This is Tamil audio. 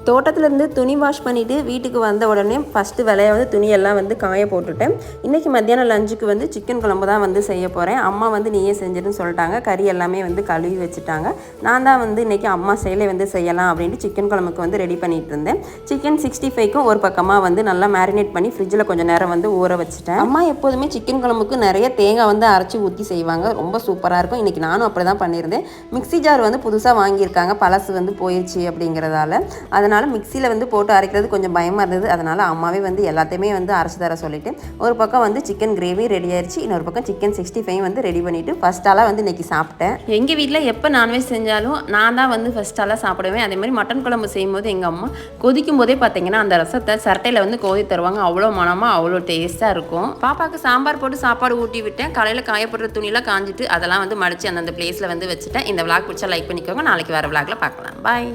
தோட்டத்துலேருந்து துணி வாஷ் பண்ணிவிட்டு வீட்டுக்கு வந்த உடனே ஃபஸ்ட்டு வேலையை வந்து துணியெல்லாம் வந்து காய போட்டுட்டேன். இன்றைக்கி மத்தியானம் லஞ்சுக்கு வந்து சிக்கன் குழம்பு தான் வந்து செய்ய போகிறேன். அம்மா வந்து நீயே செஞ்சிருன்னு சொல்லிட்டாங்க. கறி எல்லாமே வந்து கழுவி வச்சுட்டாங்க. நான் தான் வந்து இன்றைக்கி அம்மா செயலை வந்து செய்யலாம் அப்படின்ட்டு சிக்கன் குழம்புக்கு வந்து ரெடி பண்ணிகிட்டு இருந்தேன். சிக்கன் 65க்கும் ஒரு பக்கமாக வந்து நல்லா மேரினேட் பண்ணி ஃப்ரிட்ஜில் கொஞ்சம் நேரம் வந்து ஊற வச்சுட்டேன். அம்மா எப்போதுமே சிக்கன் குழம்புக்கு நிறைய தேங்காய் வந்து அரைச்சி ஊற்றி செய்வாங்க. ரொம்ப சூப்பராக இருக்கும். இன்றைக்கி நானும் அப்படி தான் பண்ணியிருந்தேன். மிக்ஸி ஜார் வந்து புதுசாக வாங்கியிருக்காங்க. பழசு வந்து போயிடுச்சு அப்படிங்கிறதால அதனால் மிக்சியில் வந்து போட்டு அரைக்கிறது கொஞ்சம் பயமாக இருந்தது. அதனால் அம்மாவே வந்து எல்லாத்தையுமே வந்து அரைச்சி தர சொல்லிவிட்டு ஒரு பக்கம் வந்து சிக்கன் கிரேவி ரெடி ஆயிடுச்சு. இன்னொரு பக்கம் சிக்கன் 65 வந்து ரெடி பண்ணிவிட்டு ஃபஸ்ட்டாலாக வந்து இன்றைக்கி சாப்பிட்டேன். எங்கள் வீட்டில் எப்போ நான்வெஜ் செஞ்சாலும் நான் தான் வந்து ஃபஸ்ட்டாலாக சாப்பிடுவேன். அதேமாதிரி மட்டன் குழம்பு செய்யும்போது எங்கள் அம்மா கொதிக்கும் போதே பார்த்தீங்கன்னா அந்த ரசத்தை சட்டையில் வந்து கோதி தருவாங்க. அவ்வளோ மனமாக அவ்வளோ டேஸ்ட்டாக இருக்கும். பாப்பாவுக்கு சாம்பார் போட்டு சாப்பாடு ஊட்டி விட்டேன். காலையில் காயப்படுற துணியெல்லாம் காஞ்சிட்டு அதெல்லாம் வந்து மடித்து அந்தந்த பிளேஸில் வந்து வச்சுட்டேன். இந்த விளாக் பிடிச்சா லைக் பண்ணிக்கோங்க. நாளைக்கு வேறு விளாகில் பார்க்கலாம். பாய்.